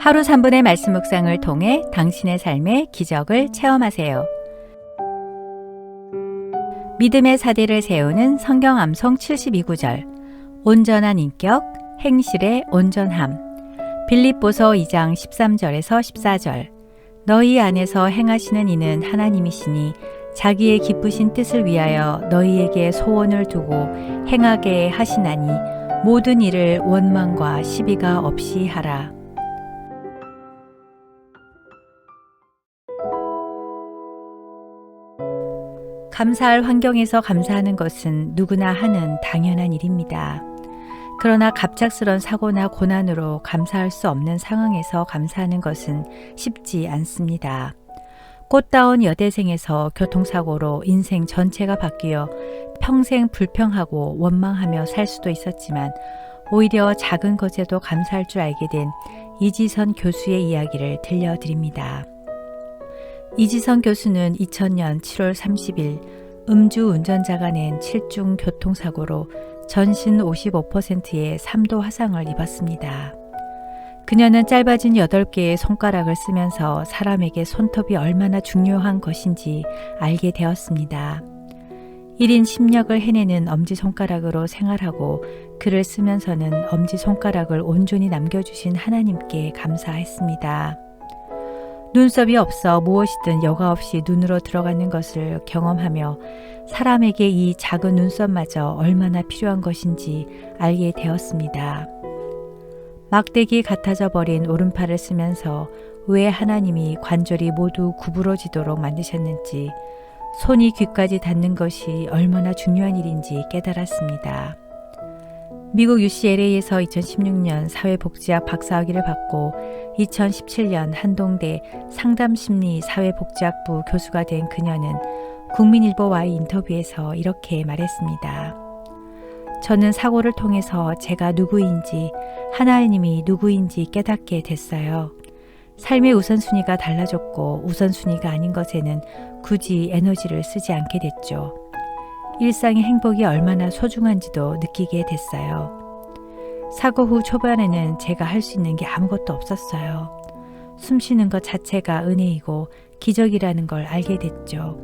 하루 3분의 말씀 묵상을 통해 당신의 삶의 기적을 체험하세요. 믿음의 사대를 세우는 성경 암송 72구절. 온전한 인격, 행실의 온전함. 빌립보서 2장 13절에서 14절. 너희 안에서 행하시는 이는 하나님이시니 자기의 기쁘신 뜻을 위하여 너희에게 소원을 두고 행하게 하시나니 모든 일을 원망과 시비가 없이 하라. 감사할 환경에서 감사하는 것은 누구나 하는 당연한 일입니다. 그러나 갑작스런 사고나 고난으로 감사할 수 없는 상황에서 감사하는 것은 쉽지 않습니다. 꽃다운 여대생에서 교통사고로 인생 전체가 바뀌어 평생 불평하고 원망하며 살 수도 있었지만 오히려 작은 것에도 감사할 줄 알게 된 이지선 교수의 이야기를 들려드립니다. 이지선 교수는 2000년 7월 30일 음주 운전자가 낸 7중 교통사고로 전신 55%의 3도 화상을 입었습니다. 그녀는 짧아진 8개의 손가락을 쓰면서 사람에게 손톱이 얼마나 중요한 것인지 알게 되었습니다. 1인 10역을 해내는 엄지손가락으로 생활하고 글을 쓰면서는 엄지손가락을 온전히 남겨주신 하나님께 감사했습니다. 눈썹이 없어 무엇이든 여과 없이 눈으로 들어가는 것을 경험하며 사람에게 이 작은 눈썹마저 얼마나 필요한 것인지 알게 되었습니다. 막대기 같아져 버린 오른팔을 쓰면서 왜 하나님이 관절이 모두 구부러지도록 만드셨는지, 손이 귀까지 닿는 것이 얼마나 중요한 일인지 깨달았습니다. 미국 UCLA에서 2016년 사회복지학 박사학위를 받고 2017년 한동대 상담심리 사회복지학부 교수가 된 그녀는 국민일보와의 인터뷰에서 이렇게 말했습니다. 저는 사고를 통해서 제가 누구인지, 하나님이 누구인지 깨닫게 됐어요. 삶의 우선순위가 달라졌고 우선순위가 아닌 것에는 굳이 에너지를 쓰지 않게 됐죠. 일상의 행복이 얼마나 소중한지도 느끼게 됐어요. 사고 후 초반에는 제가 할 수 있는 게 아무것도 없었어요. 숨 쉬는 것 자체가 은혜이고 기적이라는 걸 알게 됐죠.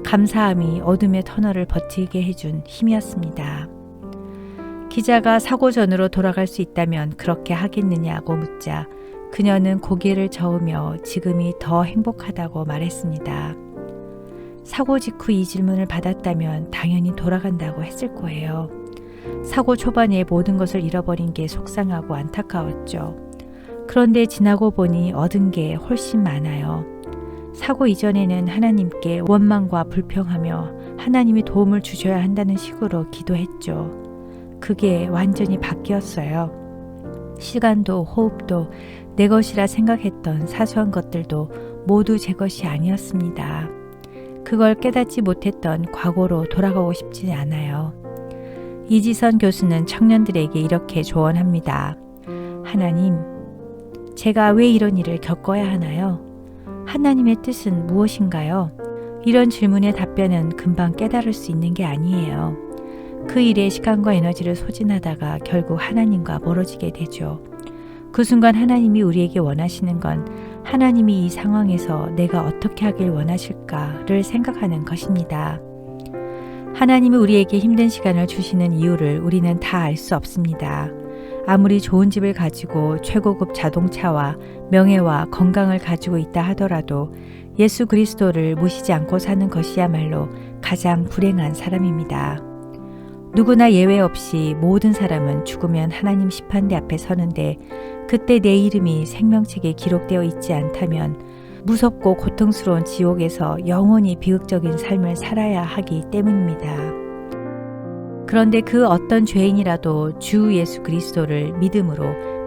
감사함이 어둠의 터널을 버티게 해준 힘이었습니다. 기자가 사고 전으로 돌아갈 수 있다면 그렇게 하겠느냐고 묻자 그녀는 고개를 저으며 지금이 더 행복하다고 말했습니다. 사고 직후 이 질문을 받았다면 당연히 돌아간다고 했을 거예요. 사고 초반에 모든 것을 잃어버린 게 속상하고 안타까웠죠. 그런데 지나고 보니 얻은 게 훨씬 많아요. 사고 이전에는 하나님께 원망과 불평하며 하나님이 도움을 주셔야 한다는 식으로 기도했죠. 그게 완전히 바뀌었어요. 시간도 호흡도 내 것이라 생각했던 사소한 것들도 모두 제 것이 아니었습니다. 그걸 깨닫지 못했던 과거로 돌아가고 싶지 않아요. 이지선 교수는 청년들에게 이렇게 조언합니다. 하나님, 제가 왜 이런 일을 겪어야 하나요? 하나님의 뜻은 무엇인가요? 이런 질문의 답변은 금방 깨달을 수 있는 게 아니에요. 그 일에 시간과 에너지를 소진하다가 결국 하나님과 멀어지게 되죠. 그 순간 하나님이 우리에게 원하시는 건 하나님이 이 상황에서 내가 어떻게 하길 원하실까를 생각하는 것입니다. 하나님이 우리에게 힘든 시간을 주시는 이유를 우리는 다 알 수 없습니다. 아무리 좋은 집을 가지고 최고급 자동차와 명예와 건강을 가지고 있다 하더라도 예수 그리스도를 모시지 않고 사는 것이야말로 가장 불행한 사람입니다. 누구나 예외 없이 모든 사람은 죽으면 하나님 심판대 앞에 서는데 그때 내 이름이 생명책에 기록되어 있지 않다면 무섭고 고통스러운 지옥에서 영원히 비극적인 삶을 살아야 하기 때문입니다. 그런데 그 어떤 죄인이라도 주 예수 그리스도를 믿음으로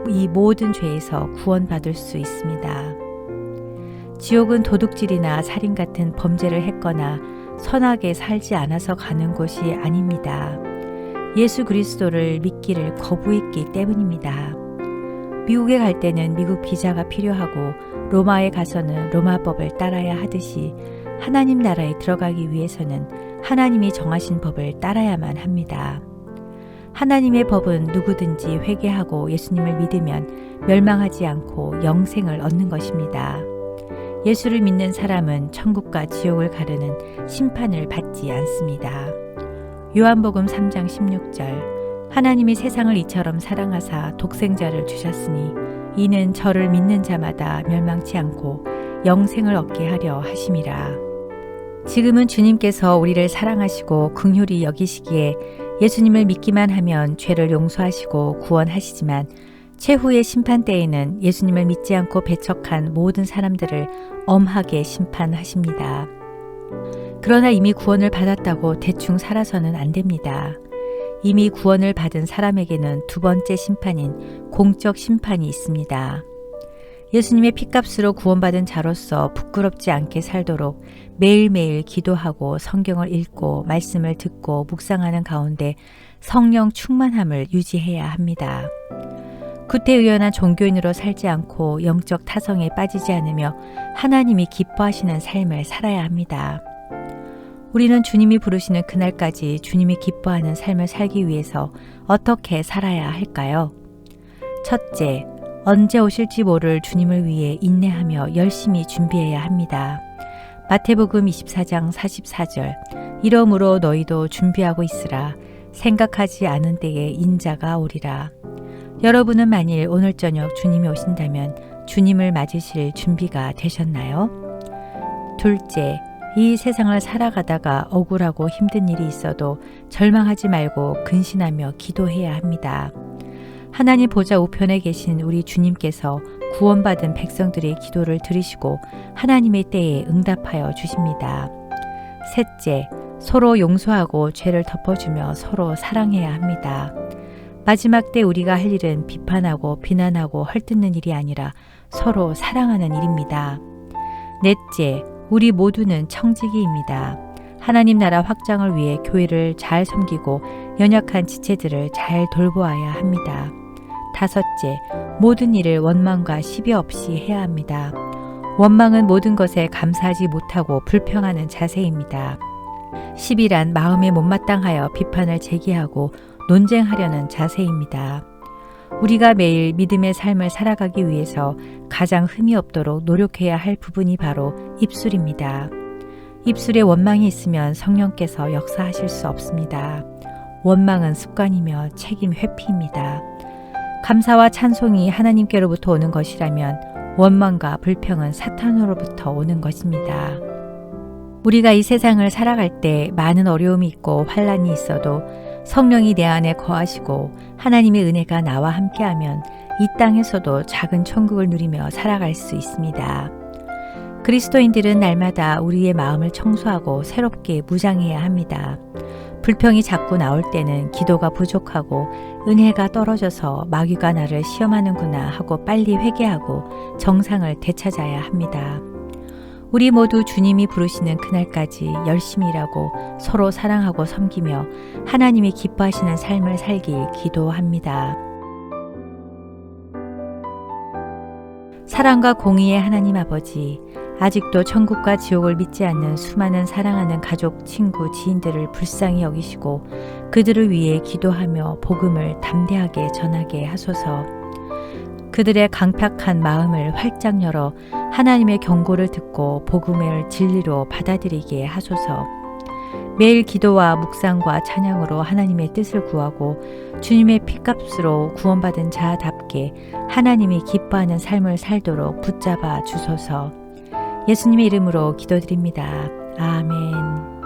이 모든 죄에서 구원받을 수 있습니다. 지옥은 도둑질이나 살인 같은 범죄를 했거나 선하게 살지 않아서 가는 곳이 아닙니다. 예수 그리스도를 믿기를 거부했기 때문입니다. 미국에 갈 때는 미국 비자가 필요하고 로마에 가서는 로마법을 따라야 하듯이 하나님 나라에 들어가기 위해서는 하나님이 정하신 법을 따라야만 합니다. 하나님의 법은 누구든지 회개하고 예수님을 믿으면 멸망하지 않고 영생을 얻는 것입니다. 예수를 믿는 사람은 천국과 지옥을 가르는 심판을 받지 않습니다. 요한복음 3장 16절 하나님이 세상을 이처럼 사랑하사 독생자를 주셨으니 이는 저를 믿는 자마다 멸망치 않고 영생을 얻게 하려 하심이라. 지금은 주님께서 우리를 사랑하시고 긍휼히 여기시기에 예수님을 믿기만 하면 죄를 용서하시고 구원하시지만 최후의 심판 때에는 예수님을 믿지 않고 배척한 모든 사람들을 엄하게 심판하십니다. 그러나 이미 구원을 받았다고 대충 살아서는 안 됩니다. 이미 구원을 받은 사람에게는 두 번째 심판인 공적 심판이 있습니다. 예수님의 핏값으로 구원받은 자로서 부끄럽지 않게 살도록 매일매일 기도하고 성경을 읽고 말씀을 듣고 묵상하는 가운데 성령 충만함을 유지해야 합니다. 구태의연한 종교인으로 살지 않고 영적 타성에 빠지지 않으며 하나님이 기뻐하시는 삶을 살아야 합니다. 우리는 주님이 부르시는 그날까지 주님이 기뻐하는 삶을 살기 위해서 어떻게 살아야 할까요? 첫째, 언제 오실지 모를 주님을 위해 인내하며 열심히 준비해야 합니다. 마태복음 24장 44절 이러므로 너희도 준비하고 있으라. 생각하지 않은 때에 인자가 오리라. 여러분은 만일 오늘 저녁 주님이 오신다면 주님을 맞으실 준비가 되셨나요? 둘째, 이 세상을 살아가다가 억울하고 힘든 일이 있어도 절망하지 말고 근신하며 기도해야 합니다. 하나님 보좌 우편에 계신 우리 주님께서 구원받은 백성들의 기도를 들으시고 하나님의 때에 응답하여 주십니다. 셋째, 서로 용서하고 죄를 덮어주며 서로 사랑해야 합니다. 마지막 때 우리가 할 일은 비판하고 비난하고 헐뜯는 일이 아니라 서로 사랑하는 일입니다. 넷째, 우리 모두는 청지기입니다. 하나님 나라 확장을 위해 교회를 잘 섬기고 연약한 지체들을 잘 돌보아야 합니다. 다섯째, 모든 일을 원망과 시비 없이 해야 합니다. 원망은 모든 것에 감사하지 못하고 불평하는 자세입니다. 시비란 마음에 못마땅하여 비판을 제기하고 논쟁하려는 자세입니다. 우리가 매일 믿음의 삶을 살아가기 위해서 가장 흠이 없도록 노력해야 할 부분이 바로 입술입니다. 입술에 원망이 있으면 성령께서 역사하실 수 없습니다. 원망은 습관이며 책임 회피입니다. 감사와 찬송이 하나님께로부터 오는 것이라면 원망과 불평은 사탄으로부터 오는 것입니다. 우리가 이 세상을 살아갈 때 많은 어려움이 있고 환란이 있어도 성령이 내 안에 거하시고 하나님의 은혜가 나와 함께하면 이 땅에서도 작은 천국을 누리며 살아갈 수 있습니다. 그리스도인들은 날마다 우리의 마음을 청소하고 새롭게 무장해야 합니다. 불평이 자꾸 나올 때는 기도가 부족하고 은혜가 떨어져서 마귀가 나를 시험하는구나 하고 빨리 회개하고 정상을 되찾아야 합니다. 우리 모두 주님이 부르시는 그날까지 열심히 일하고 서로 사랑하고 섬기며 하나님이 기뻐하시는 삶을 살길 기도합니다. 사랑과 공의의 하나님 아버지, 아직도 천국과 지옥을 믿지 않는 수많은 사랑하는 가족, 친구, 지인들을 불쌍히 여기시고 그들을 위해 기도하며 복음을 담대하게 전하게 하소서. 그들의 강팍한 마음을 활짝 열어 하나님의 경고를 듣고 복음을 진리로 받아들이게 하소서. 매일 기도와 묵상과 찬양으로 하나님의 뜻을 구하고 주님의 피값으로 구원받은 자답게 하나님이 기뻐하는 삶을 살도록 붙잡아 주소서. 예수님의 이름으로 기도드립니다. 아멘.